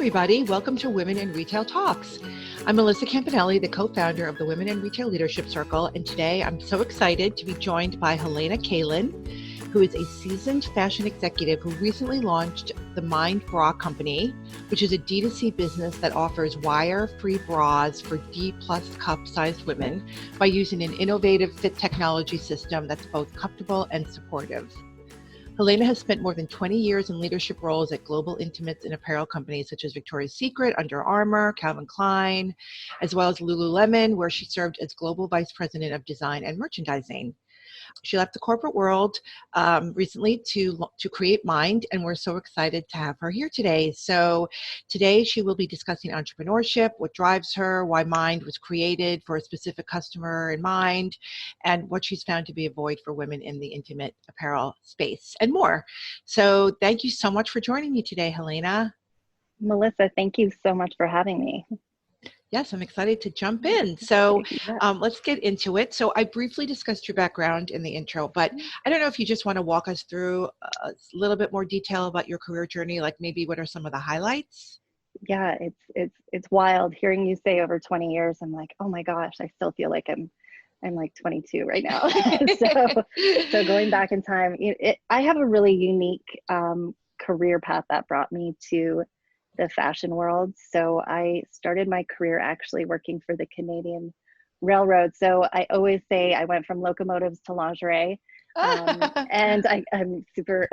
everybody. Welcome to Women in Retail Talks. I'm Melissa Campanelli, the co-founder of the Women in Retail Leadership Circle, and today I'm so excited to be joined by Helena Kalin, who is a seasoned fashion executive who recently launched the MINDD Bra Company, which is a D2C business that offers wire-free bras for D+ cup-sized women by using an innovative fit technology system that's both comfortable and supportive. Helena has spent more than 20 years in leadership roles at global intimates and apparel companies such as Victoria's Secret, Under Armour, Calvin Klein, as well as Lululemon, where she served as Global Vice President of Design and Merchandising. She left the corporate world recently to create MINDD, and we're so excited to have her here today. So today she will be discussing entrepreneurship, what drives her, why MINDD was created for a specific customer in mind, and what she's found to be a void for women in the intimate apparel space, and more. So thank you so much for joining me today, Helena. Melissa, thank you so much for having me. Yes, I'm excited to jump in. So let's get into it. So I briefly discussed your background in the intro, but I don't know if you just want to walk us through a little bit more detail about your career journey, like maybe what are some of the highlights? Yeah, it's wild hearing you say over 20 years. I'm like, oh my gosh, I still feel like I'm like 22 right now. so going back in time, I have a really unique career path that brought me to the fashion world. So I started my career actually working for the Canadian Railroad. So I always say I went from locomotives to lingerie. And I'm super,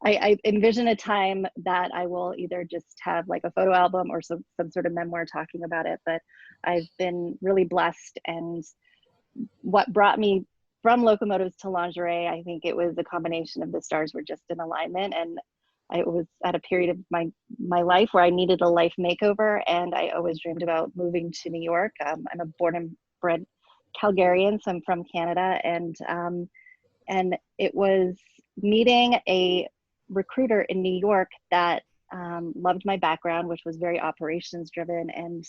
I envision a time that I will either just have like a photo album or some sort of memoir talking about it. But I've been really blessed. And what brought me from locomotives to lingerie, I think it was a combination of the stars were just in alignment. And I was at a period of my life where I needed a life makeover, and I always dreamed about moving to New York. I'm a born and bred Calgarian, so I'm from Canada, and it was meeting a recruiter in New York that loved my background, which was very operations driven. And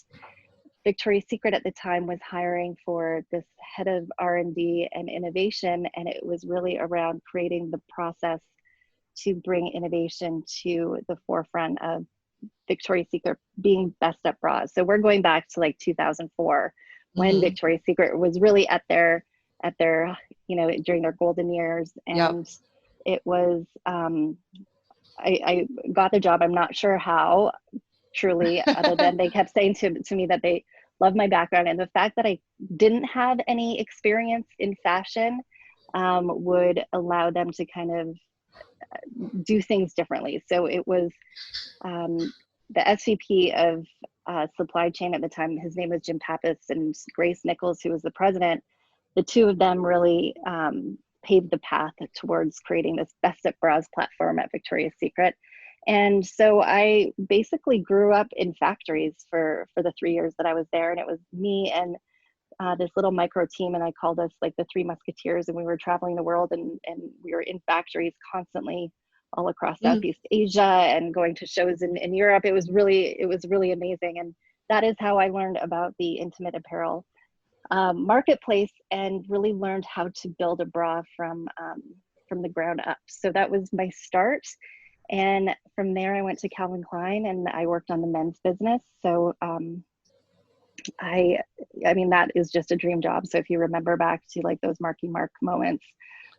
Victoria's Secret at the time was hiring for this head of R&D and innovation, and it was really around creating the process to bring innovation to the forefront of Victoria's Secret being best at bras. So we're going back to like 2004 when Victoria's Secret was really at their during their golden years. And it was I got the job. I'm not sure how, truly, other than they kept saying to me that they loved my background, and the fact that I didn't have any experience in fashion would allow them to kind of do things differently. So it was the SVP of supply chain at the time. His name was Jim Pappas, and Grace Nichols, who was the president. The two of them really paved the path towards creating this Best at Bras platform at Victoria's Secret. And so I basically grew up in factories for the 3 years that I was there. And it was me and this little micro team, and I called us like the Three Musketeers, and we were traveling the world, and we were in factories constantly all across Southeast Asia and going to shows in Europe. It was really amazing. And that is how I learned about the intimate apparel marketplace, and really learned how to build a bra from the ground up. So that was my start. And from there I went to Calvin Klein, and I worked on the men's business. So I mean, that is just a dream job. So if you remember back to like those Marky Mark moments,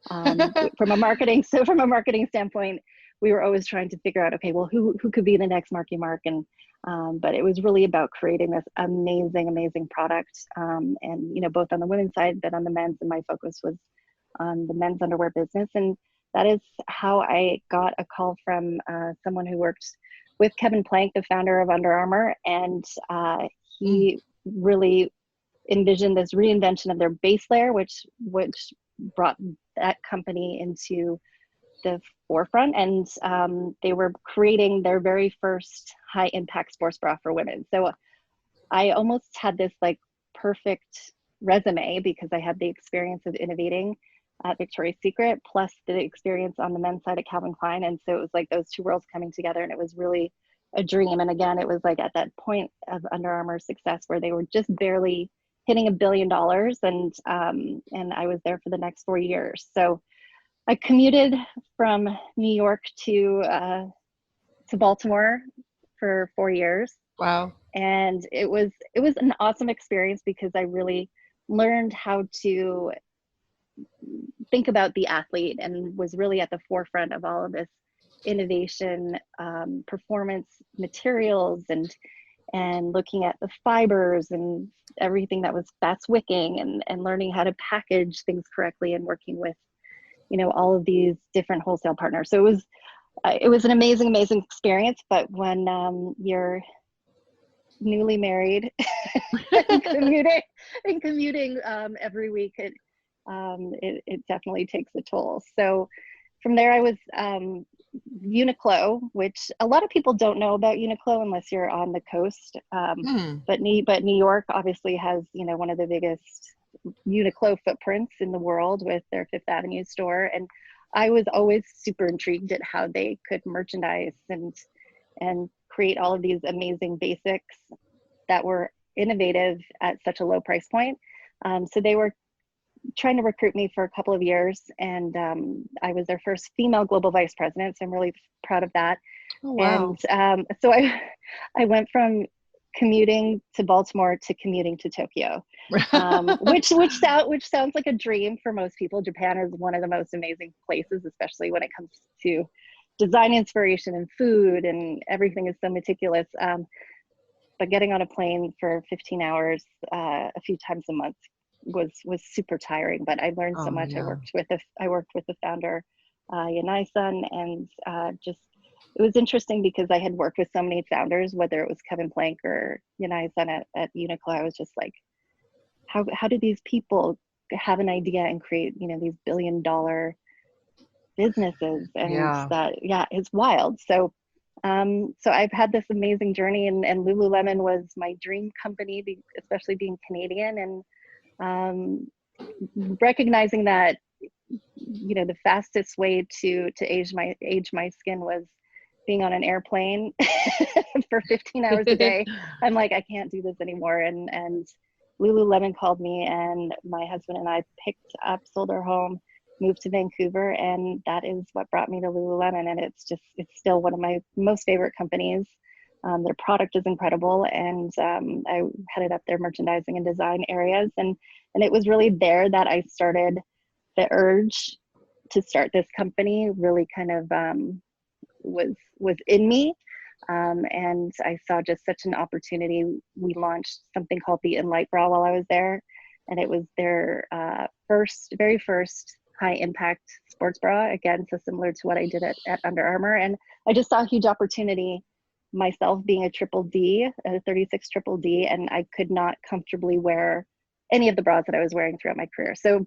from a marketing standpoint, we were always trying to figure out, okay, well, who could be the next Marky Mark? And but it was really about creating this amazing product, and both on the women's side, but on the men's, and my focus was on the men's underwear business. And that is how I got a call from someone who worked with Kevin Plank, the founder of Under Armour, and he really envisioned this reinvention of their base layer, which brought that company into the forefront. And they were creating their very first high impact sports bra for women. So I almost had this like perfect resume, because I had the experience of innovating at Victoria's Secret, plus the experience on the men's side at Calvin Klein. And so it was like those two worlds coming together, and it was really a dream. And again, it was like at that point of Under Armour's success where they were just barely hitting $1 billion, and I was there for the next 4 years. So I commuted from New York to Baltimore for 4 years. Wow. And it was an awesome experience because I really learned how to think about the athlete and was really at the forefront of all of this innovation, performance materials, and looking at the fibers and everything that was fast wicking, and learning how to package things correctly, and working with, all of these different wholesale partners. So it was an amazing experience. But when you're newly married and commuting every week, it definitely takes a toll. So from there, I was Uniqlo, which a lot of people don't know about Uniqlo unless you're on the coast. Hmm. But New York obviously has, one of the biggest Uniqlo footprints in the world with their Fifth Avenue store. And I was always super intrigued at how they could merchandise and create all of these amazing basics that were innovative at such a low price point. So they were trying to recruit me for a couple of years, and I was their first female global vice president. So I'm really proud of that. Oh, wow. And so I went from commuting to Baltimore to commuting to Tokyo, which sounds like a dream for most people. Japan is one of the most amazing places, especially when it comes to design inspiration and food, and everything is so meticulous. But getting on a plane for 15 hours a few times a month was super tiring. But I learned so Oh, much. yeah. I worked with the founder, Yanai-san, and just it was interesting because I had worked with so many founders, whether it was Kevin Plank or Yanai-san at Uniqlo. I was just like, how do these people have an idea and create, these $1 billion businesses? And Yeah. that, yeah, it's wild. So so I've had this amazing journey, and Lululemon was my dream company, especially being Canadian, and recognizing that, the fastest way to age my skin was being on an airplane for 15 hours a day. I'm like, I can't do this anymore. And Lululemon called me, and my husband and I sold our home, moved to Vancouver, and that is what brought me to Lululemon. And it's still one of my most favorite companies. Their product is incredible, and I headed up their merchandising and design areas, and it was really there that I started the urge to start this company. Really kind of was in me, and I saw just such an opportunity. We launched something called the Enlight Bra while I was there, and it was their very first high impact sports bra. Again, so similar to what I did at Under Armour, and I just saw a huge opportunity myself, being a triple D, a 36 triple D, and I could not comfortably wear any of the bras that I was wearing throughout my career. So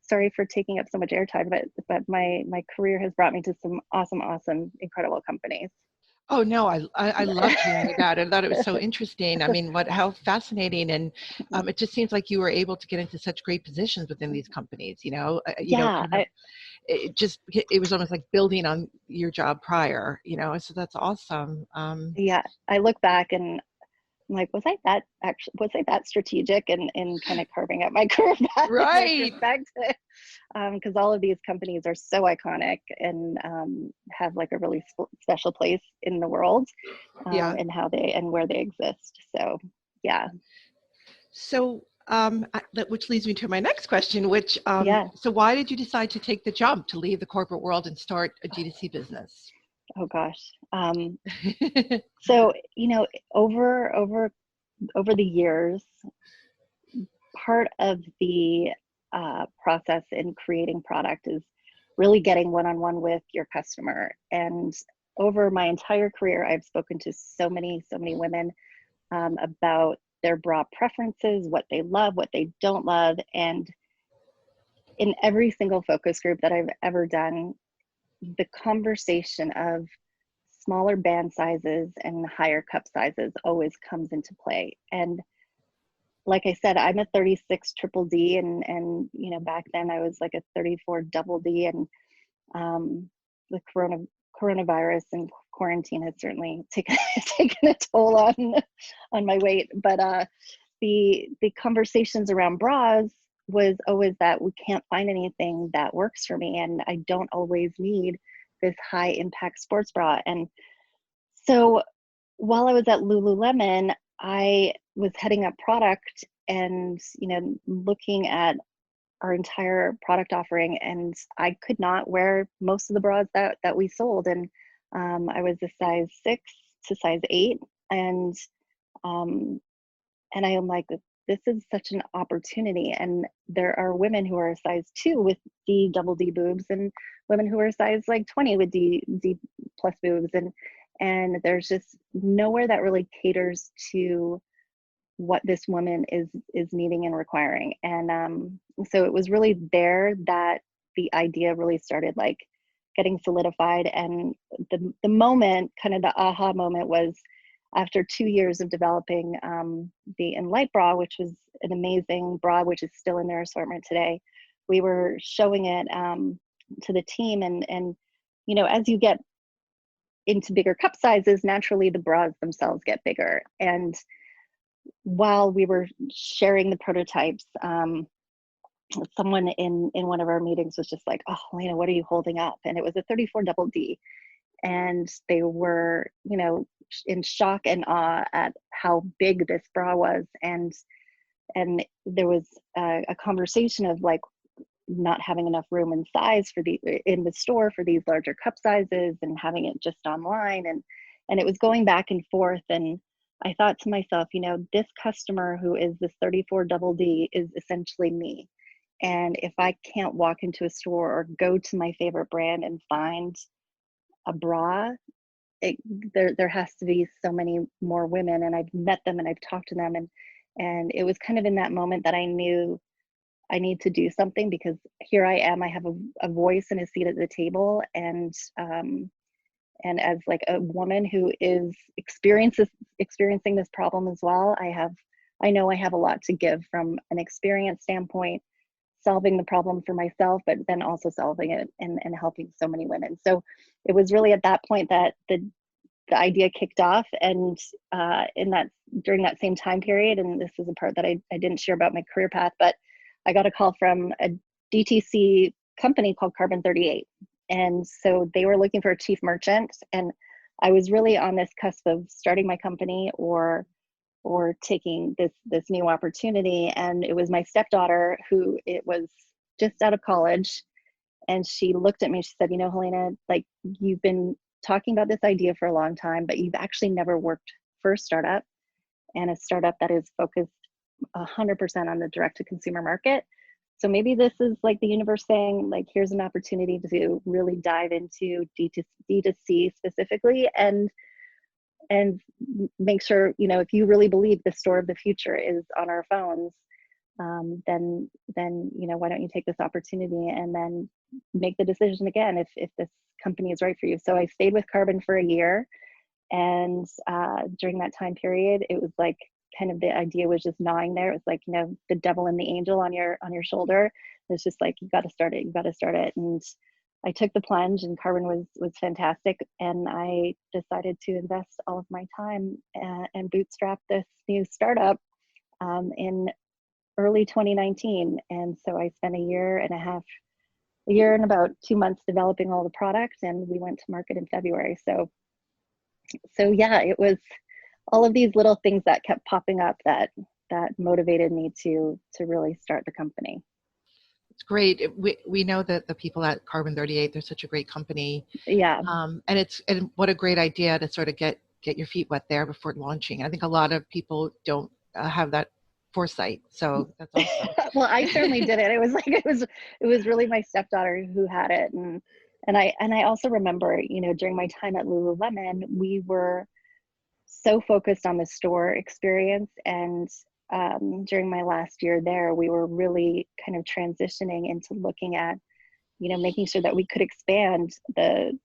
sorry for taking up so much airtime, but my career has brought me to some awesome, incredible companies. Oh, no, I loved hearing that. I thought it was so interesting. I mean, how fascinating. And it just seems like you were able to get into such great positions within these companies, Yeah, kind of, it was almost like building on your job prior, so that's awesome. yeah. I look back and I'm like, was I that strategic in kind of carving out my career path in Right. retrospect? Because all of these companies are so iconic, and have like a really special place in the world, Yeah. and where they exist. So yeah. So, which leads me to my next question, Yeah. so why did you decide to take the jump to leave the corporate world and start a D2C business? Oh gosh. So, over the years, part of the process in creating product is really getting one-on-one with your customer. And over my entire career, I've spoken to so many women about their bra preferences, what they love, what they don't love. And in every single focus group that I've ever done, the conversation of smaller band sizes and higher cup sizes always comes into play. And like I said, I'm a 36 triple D, and back then I was like a 34 double D, and the coronavirus and quarantine has certainly taken a toll on my weight. But the conversations around bras was always that we can't find anything that works for me, and I don't always need this high impact sports bra. And so while I was at Lululemon, I was heading up product and, you know, looking at our entire product offering, and I could not wear most of the bras that we sold. And I was a size 6 to size 8, and um, I am like, this is such an opportunity. And there are women who are a size 2 with D double D boobs, and women who are a size like 20 with D plus boobs, and there's just nowhere that really caters to what this woman is needing and requiring. And so it was really there that the idea really started like getting solidified. And the moment, kind of the aha moment, was after 2 years of developing the Enlight bra, which was an amazing bra, which is still in their assortment today. We were showing it to the team, and you know, as you get into bigger cup sizes, naturally the bras themselves get bigger. And while we were sharing the prototypes, someone in one of our meetings was just like, "Oh, Helena, what are you holding up?" And it was a 34 double D, and they were, you know, in shock and awe at how big this bra was. And there was a conversation of like not having enough room and size for in the store for these larger cup sizes, and having it just online, and it was going back and forth. And I thought to myself, you know, this customer who is this 34 double D is essentially me. And if I can't walk into a store or go to my favorite brand and find a bra, there has to be so many more women. And I've met them and I've talked to them, and it was kind of in that moment that I knew I need to do something, because here I am, I have a voice and a seat at the table. And as like a woman who is experiencing this problem as well, I know I have a lot to give from an experience standpoint, solving the problem for myself, but then also solving it and helping so many women. So it was really at that point that the idea kicked off. And during that same time period, and this is a part that I didn't share about my career path, but I got a call from a DTC company called Carbon 38. And so they were looking for a chief merchant, and I was really on this cusp of starting my company or taking this new opportunity. And it was my stepdaughter, who it was just out of college, and she looked at me, she said, you know, Helena, like, you've been talking about this idea for a long time, but you've actually never worked for a startup, and a startup that is focused 100% on the direct to consumer market. So maybe this is like the universe saying, like, here's an opportunity to really dive into D2C specifically, and make sure, you know, if you really believe the store of the future is on our phones, then you know, why don't you take this opportunity and then make the decision again if this company is right for you. So I stayed with Carbon for a year, and during that time period, it was like kind of the idea was just gnawing there. It was like, you know, the devil and the angel on your shoulder. It's just like, you got to start it, you got to start it. And I took the plunge, and Carbon was fantastic. And I decided to invest all of my time and bootstrap this new startup in early 2019. And so I spent a year and about 2 months developing all the products, and we went to market in February. So yeah, it was all of these little things that kept popping up that motivated me to really start the company. It's great. We know that the people at Carbon 38, they're such a great company. Yeah. And what a great idea to sort of get your feet wet there before launching. I think a lot of people don't have that foresight. So that's awesome. Well, I certainly did it. It was like it was really my stepdaughter who had it. And I also remember, you know, during my time at Lululemon, we were so focused on the store experience. And during my last year there, we were really kind of transitioning into looking at, you know, making sure that we could expand the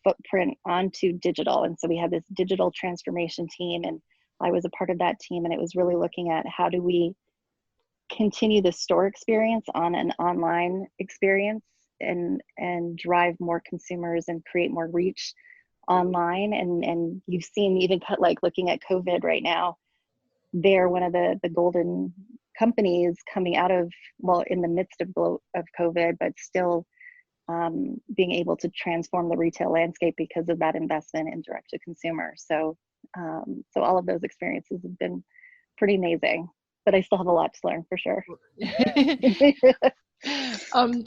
footprint onto digital. And so we had this digital transformation team, and I was a part of that team. And it was really looking at how do we continue the store experience on an online experience, and drive more consumers and create more reach online. And you've seen, even like looking at COVID right now, they're one of the golden companies coming out of, well, in the midst of COVID, but still being able to transform the retail landscape because of that investment in direct to consumer. So So all of those experiences have been pretty amazing, but I still have a lot to learn for sure.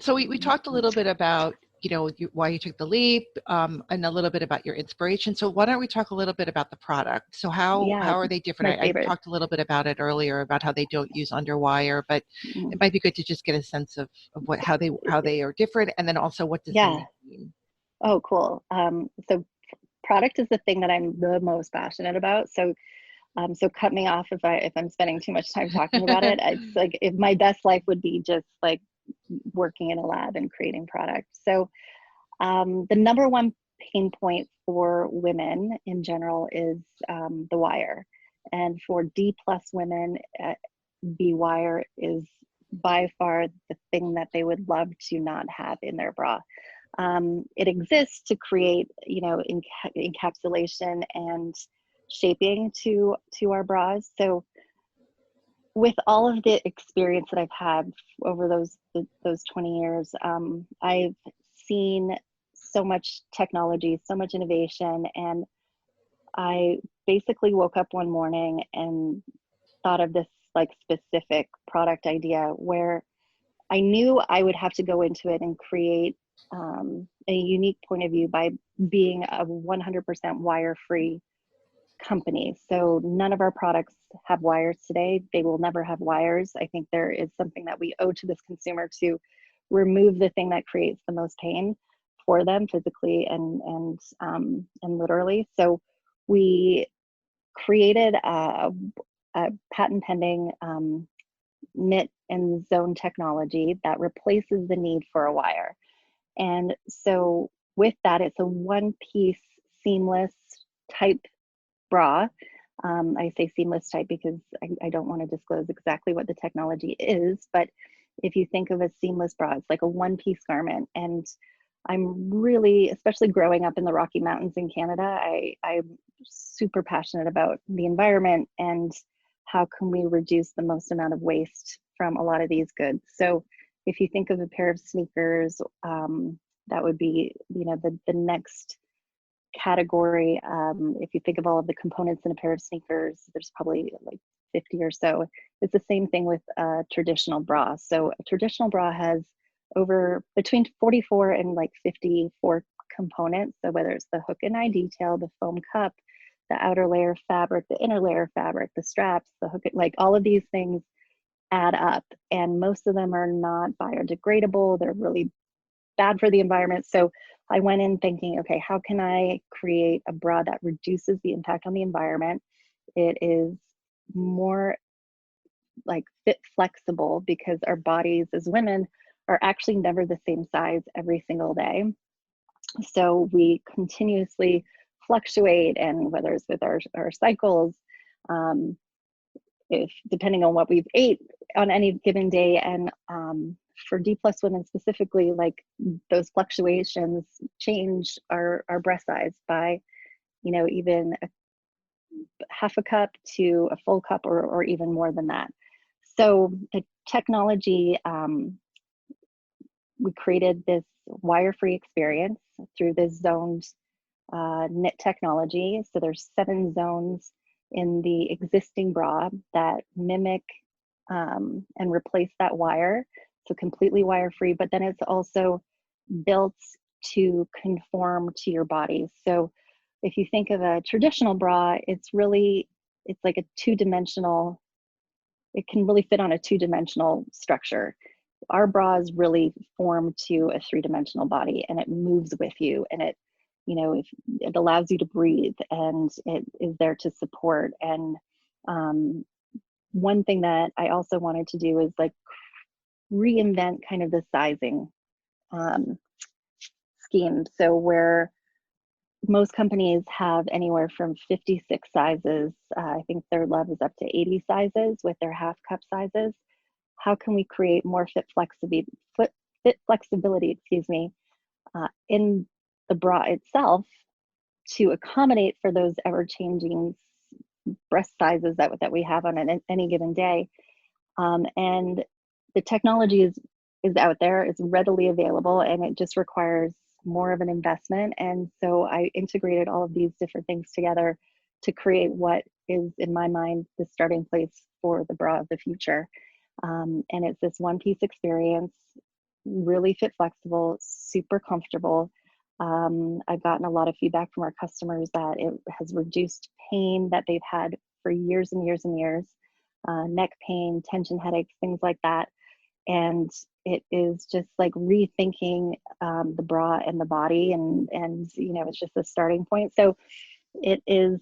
So we talked a little bit about, why you took the leap, and a little bit about your inspiration. So why don't we talk a little bit about the product? So Yeah, how are they different? my I favorite. talked a little bit about it earlier about how they don't use underwire, but Mm, it might be good to just get a sense of how they are different, and then also what does the yeah. name mean? Oh, cool. So product is the thing that I'm the most passionate about. So cut me off if I'm spending too much time talking about it. It's like if my best life would be just like working in a lab and creating products. So the number one pain point for women in general is the wire, and for D plus women, the wire is by far the thing that they would love to not have in their bra. It exists to create, encapsulation and shaping to our bras. So with all of the experience that I've had over those 20 years, I've seen so much technology, so much innovation, and I basically woke up one morning and thought of this like specific product idea where I knew I would have to go into it and create a unique point of view by being a 100% wire-free company. So none of our products have wires today. They will never have wires. I think there is something that we owe to this consumer to remove the thing that creates the most pain for them physically and literally. So we created a patent pending knit and zone technology that replaces the need for a wire. And so with that, it's a one piece seamless type bra. I say seamless type because I don't want to disclose exactly what the technology is, but if you think of a seamless bra, it's like a one piece garment. And I'm really, especially growing up in the Rocky Mountains in Canada, I'm super passionate about the environment and how can we reduce the most amount of waste from a lot of these goods. So if you think of a pair of sneakers, that would be, the next category. If you think of all of the components in a pair of sneakers, there's probably like 50 or so. It's the same thing with a traditional bra. So a traditional bra has over between 44 and like 54 components. So whether it's the hook and eye detail, the foam cup, the outer layer of fabric, the inner layer of fabric, the straps, the hook, like all of these things add up. And most of them are not biodegradable. They're really bad for the environment. So I went in thinking, okay, how can I create a bra that reduces the impact on the environment? It is more like fit flexible because our bodies as women are actually never the same size every single day. So we continuously fluctuate, and whether it's with our cycles, um, if depending on what we've ate on any given day, and for D plus women specifically, like those fluctuations change our breast size by, even a half a cup to a full cup or even more than that. So the technology, we created this wire-free experience through this zoned knit technology. So there's 7 zones in the existing bra that mimic and replace that wire. So completely wire free, but then it's also built to conform to your body. So if you think of a traditional bra, it's like a two-dimensional, it can really fit on a two-dimensional structure. Our bras really form to a three-dimensional body, and it moves with you, and if it allows you to breathe, and it is there to support. And one thing that I also wanted to do is like reinvent kind of the sizing um, scheme. So where most companies have anywhere from 56 sizes, I think their Love is up to 80 sizes with their half cup sizes. How can we create more fit flexibility, excuse me, in the bra itself to accommodate for those ever-changing breast sizes that we have on any given day. And the technology is out there, it's readily available, and it just requires more of an investment. And so I integrated all of these different things together to create what is, in my mind, the starting place for the bra of the future. And it's this one-piece experience, really fit flexible, super comfortable. I've gotten a lot of feedback from our customers that it has reduced pain that they've had for years and years and years, neck pain, tension headaches, things like that. And it is just like rethinking the bra and the body, and it's just a starting point. So it is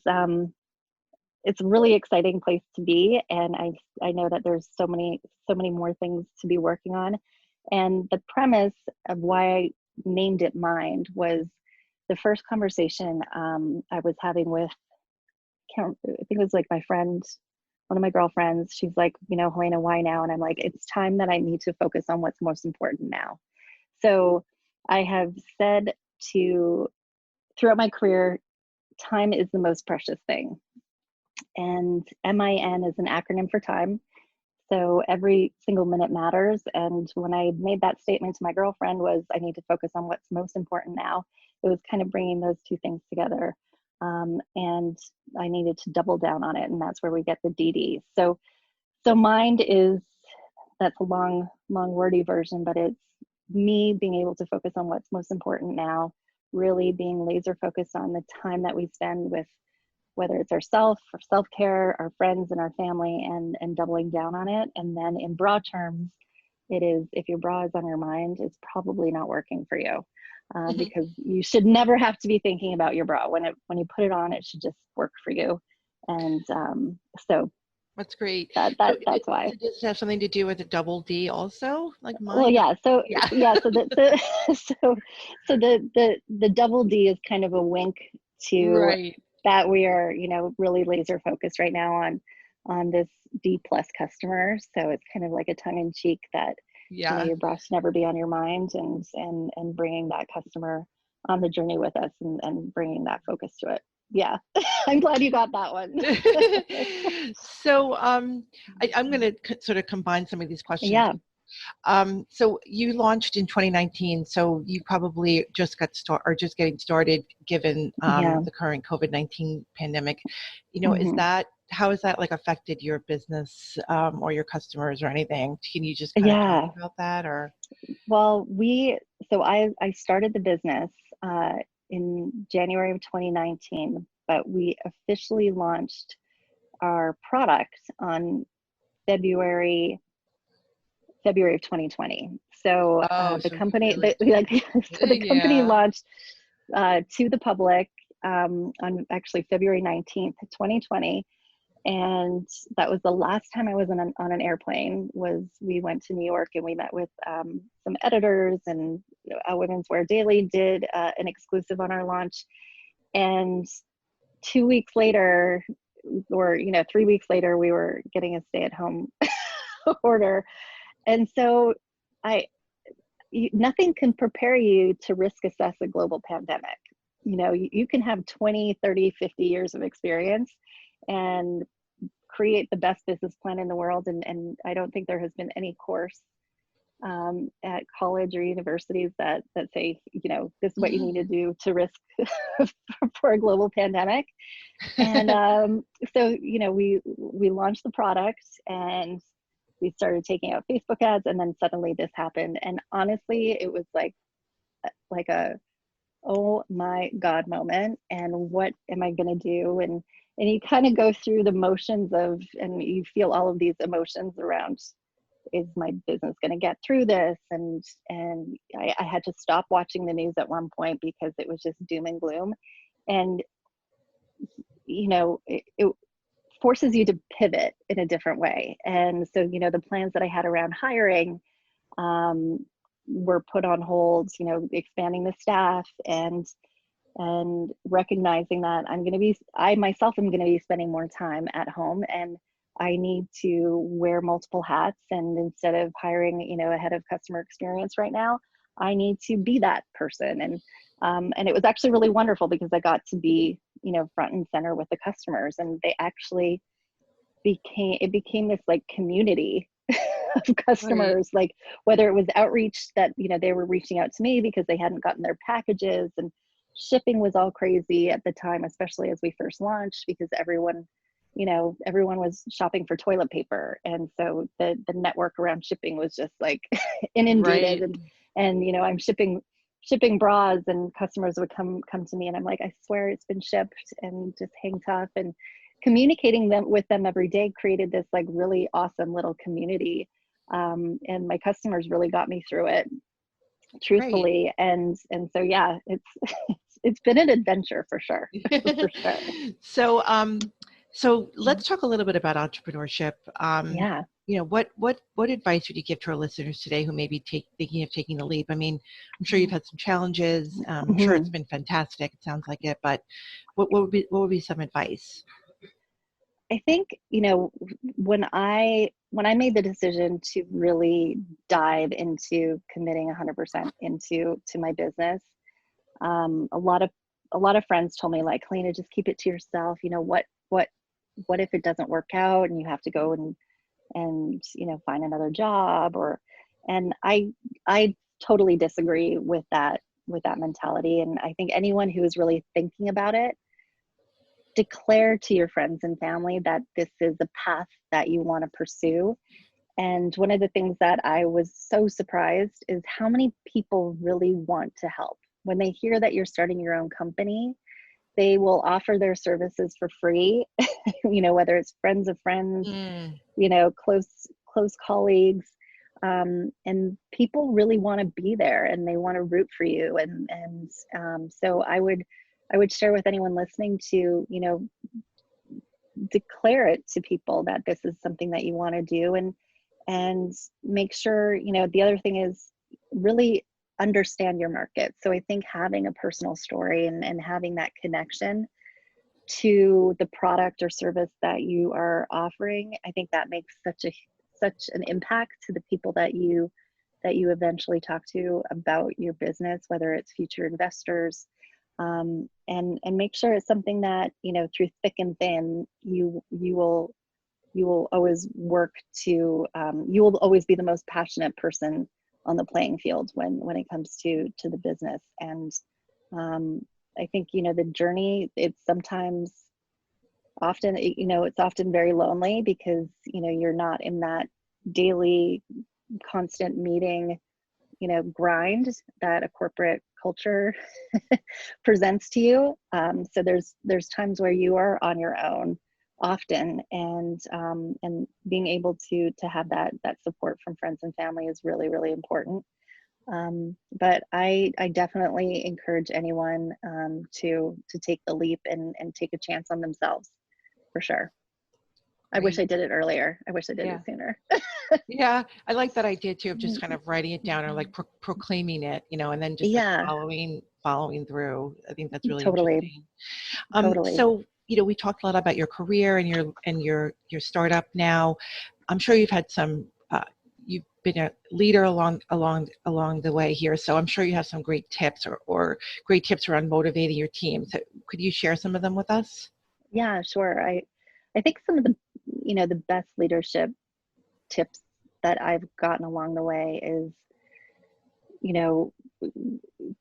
it's a really exciting place to be, and I know that there's so many more things to be working on. And the premise of why I named it Mind was the first conversation I was having with, I think it was like my friend, one of my girlfriends. She's like, Helena, why now? And I'm like, it's time that I need to focus on what's most important now. So I have said throughout my career, time is the most precious thing. And MIN is an acronym for time. So every single minute matters. And when I made that statement to my girlfriend was, I need to focus on what's most important now. It was kind of bringing those two things together. And I needed to double down on it. And that's where we get the DD. So Mind is, that's a long wordy version, but it's me being able to focus on what's most important now, really being laser focused on the time that we spend with, whether it's ourself or self-care, our friends and our family, and doubling down on it. And then in bra terms, it is, if your bra is on your mind, it's probably not working for you, because you should never have to be thinking about your bra. When you put it on, it should just work for you. And so That's great. that's why. Does this have something to do with the double D also, like mine? Well, yeah. So yeah. So the double D is kind of a wink to right. that we are, really laser focused right now on this D+ customer. So it's kind of like a tongue in cheek that your bra should never be on your mind, and bringing that customer on the journey with us, and bringing that focus to it. Yeah, I'm glad you got that one. So I'm going to sort of combine some of these questions. Yeah. So you launched in 2019. So you probably just getting started, given the current COVID-19 pandemic. How has that like affected your business or your customers or anything? Can you just kind of talk about that? Or well, I started the business in January of 2019, but we officially launched our product on February of 2020. So the company, the company launched to the public on actually February 19th, 2020. And that was the last time I was on an airplane. We went to New York and we met with some editors, and Women's Wear Daily did an exclusive on our launch. And 2 weeks later, or 3 weeks later, we were getting a stay-at-home order. And so nothing can prepare you to risk assess a global pandemic. You can have 20, 30, 50 years of experience and create the best business plan in the world. And I don't think there has been any course at college or universities that say, this is what you need to do to risk for a global pandemic. And so, we launched the product and we started taking out Facebook ads, and then suddenly this happened. And honestly, it was like a, oh my God moment. And what am I going to do? And you kind of go through the motions and you feel all of these emotions around, is my business going to get through this? And I had to stop watching the news at one point because it was just doom and gloom. And, it forces you to pivot in a different way. And so, the plans that I had around hiring were put on hold, expanding the staff and recognizing that I myself am going to be spending more time at home, and I need to wear multiple hats. And instead of hiring, a head of customer experience right now, I need to be that person. And it was actually really wonderful because I got to be, front and center with the customers, and they actually became this like community of customers, like whether it was outreach that, they were reaching out to me because they hadn't gotten their packages, and shipping was all crazy at the time, especially as we first launched, because everyone, everyone was shopping for toilet paper. And so the network around shipping was just like inundated. Right. And, I'm shipping bras, and customers would come to me, and I'm like, I swear it's been shipped, and just hang tough. And communicating with them every day created this like really awesome little community. And my customers really got me through it, Great. truthfully. And so, yeah, it's been an adventure for sure. For sure. So, so let's talk a little bit about entrepreneurship. Yeah. What advice would you give to our listeners today who may be thinking of taking the leap? I mean, I'm sure you've had some challenges. I'm sure it's Mhm. been fantastic. It sounds like it, but what would be some advice? I think, when I made the decision to really dive into committing 100% to my business, a lot of friends told me, like, Helena, just keep it to yourself. What if it doesn't work out and you have to go and find another job? And I totally disagree with that mentality. And I think anyone who is really thinking about it, declare to your friends and family that this is a path that you want to pursue. And one of the things that I was so surprised is how many people really want to help. When they hear that you're starting your own company, they will offer their services for free, whether it's friends of friends, Mm, close colleagues. And people really want to be there, and they want to root for you. And so I would share with anyone listening to, declare it to people that this is something that you want to do. And make sure, the other thing is really understand your market. So I think having a personal story and having that connection to the product or service that you are offering, I think that makes such an impact to the people that you eventually talk to about your business, whether it's future investors. And make sure it's something that, through thick and thin, you will always work to, you will always be the most passionate person on the playing field when it comes to the business. And I think, the journey, it's sometimes often, it's often very lonely, because, you're not in that daily constant meeting, grind that a corporate culture presents to you. So there's times where you are on your own often, and being able to have that support from friends and family is really, really important. But I definitely encourage anyone to take the leap and take a chance on themselves, for sure. I wish great. I did it earlier. I wish I did Yeah. it sooner. Yeah, I like that idea too of just kind of writing it down or like proclaiming it, and then just like Yeah, following through. I think that's really totally, interesting. totally. So we talked a lot about your career and your startup now. I'm sure you've been a leader along the way here. So I'm sure you have some great tips or great tips around motivating your team. So could you share some of them with us? Yeah, sure. I think some of the best leadership tips that I've gotten along the way is, you know,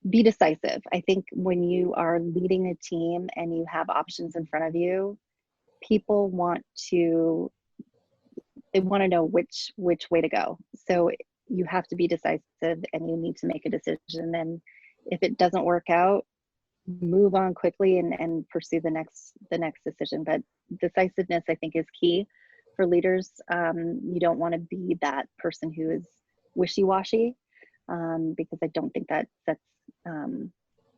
be decisive. I think when you are leading a team and you have options in front of you, people they want to know which way to go. So you have to be decisive, and you need to make a decision. And if it doesn't work out, move on quickly and pursue the next decision. But decisiveness, I think, is key for leaders. You don't want to be that person who is wishy-washy, because I don't think that sets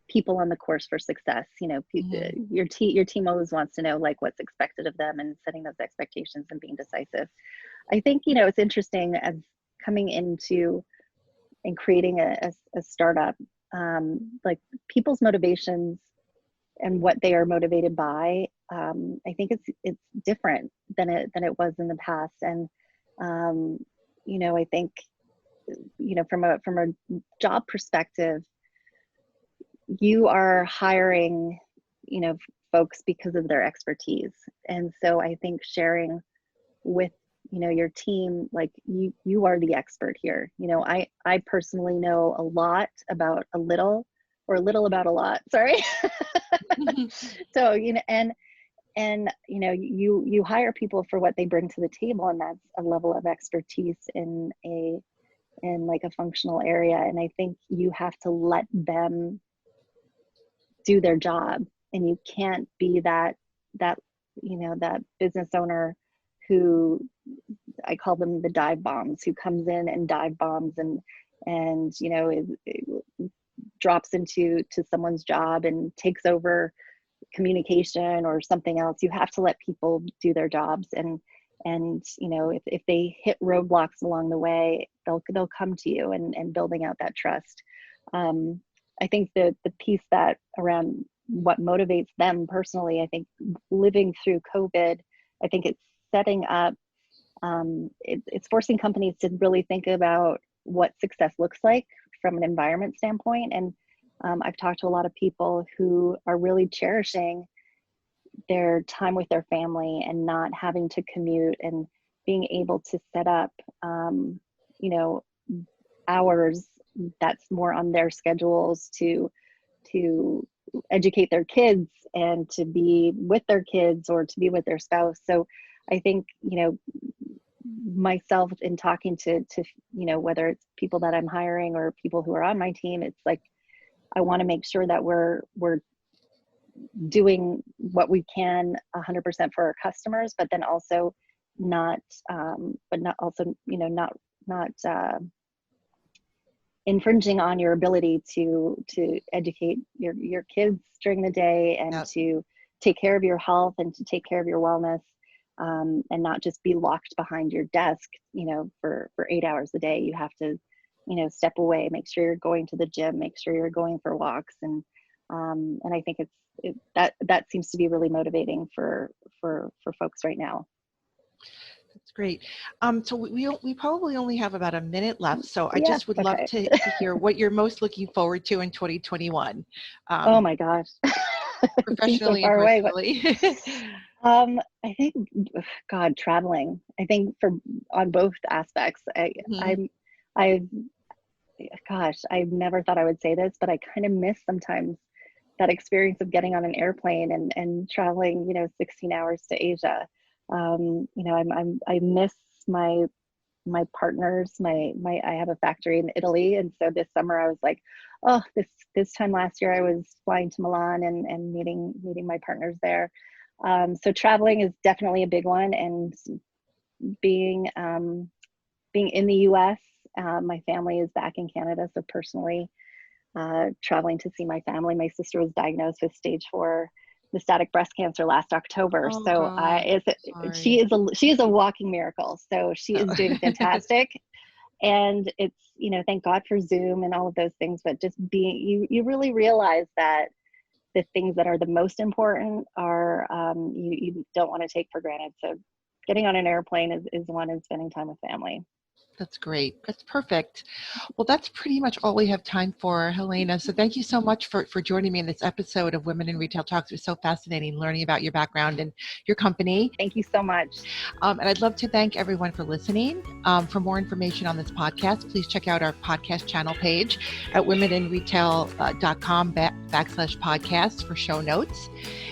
people on the course for success. Hmm. Your team always wants to know, like, what's expected of them, and setting those expectations and being decisive. I think, it's interesting as coming into and creating a startup, like, people's motivations and what they are motivated by. I think it's different than it was in the past. And I think, from a job perspective, you are hiring, folks because of their expertise. And so I think sharing with, your team, like, you are the expert here. I personally know a lot about a little, or little about a lot. Sorry. So, and you hire people for what they bring to the table, and that's a level of expertise in like a functional area. And I think you have to let them do their job, and you can't be that that business owner who, I call them the dive bombs, who comes in and dive bombs and it drops into someone's job and takes over communication or something else. You have to let people do their jobs, and if they hit roadblocks along the way, they'll come to you, and building out that trust. I think the piece that around what motivates them personally, I think living through COVID, I think it's setting up, it's forcing companies to really think about what success looks like from an environment standpoint. And I've talked to a lot of people who are really cherishing their time with their family and not having to commute, and being able to set up, hours that's more on their schedules to educate their kids and to be with their kids or to be with their spouse. So I think, myself, in talking to whether it's people that I'm hiring or people who are on my team, it's like, I want to make sure that we're doing what we can 100% for our customers, but then also not infringing on your ability to educate your kids during the day, and to take care of your health and to take care of your wellness, and not just be locked behind your desk, for 8 hours a day. You have to, step away, make sure you're going to the gym, make sure you're going for walks. And I think that seems to be really motivating for folks right now. That's great. So we probably only have about a minute left. So I just would love to hear what you're most looking forward to in 2021. Oh my gosh. Professionally and personally. I think, God, traveling. I think on both aspects. I've never thought I would say this, but I kind of miss sometimes that experience of getting on an airplane and traveling, 16 hours to Asia. I miss my partners, I have a factory in Italy. And so this summer I was like, oh, this time last year I was flying to Milan and meeting my partners there. So traveling is definitely a big one. And being in the US, my family is back in Canada. So personally, traveling to see my family. My sister was diagnosed with stage 4 metastatic breast cancer last October. Oh, so she is a walking miracle. So she is doing fantastic. And it's, thank God for Zoom and all of those things, but just you really realize that the things that are the most important are, you don't want to take for granted. So getting on an airplane is one, and spending time with family. That's great. That's perfect. Well, that's pretty much all we have time for, Helena. So thank you so much for joining me in this episode of Women in Retail Talks. It was so fascinating learning about your background and your company. Thank you so much. And I'd love to thank everyone for listening. For more information on this podcast, please check out our podcast channel page at womeninretail.com/podcast for show notes.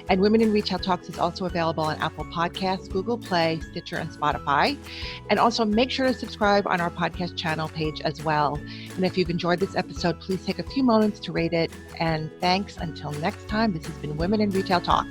And Women in Retail Talks is also available on Apple Podcasts, Google Play, Stitcher, and Spotify. And also make sure to subscribe on our podcast channel page as well. And if you've enjoyed this episode, please take a few moments to rate it. And thanks. Until next time, this has been Women in Retail Talk.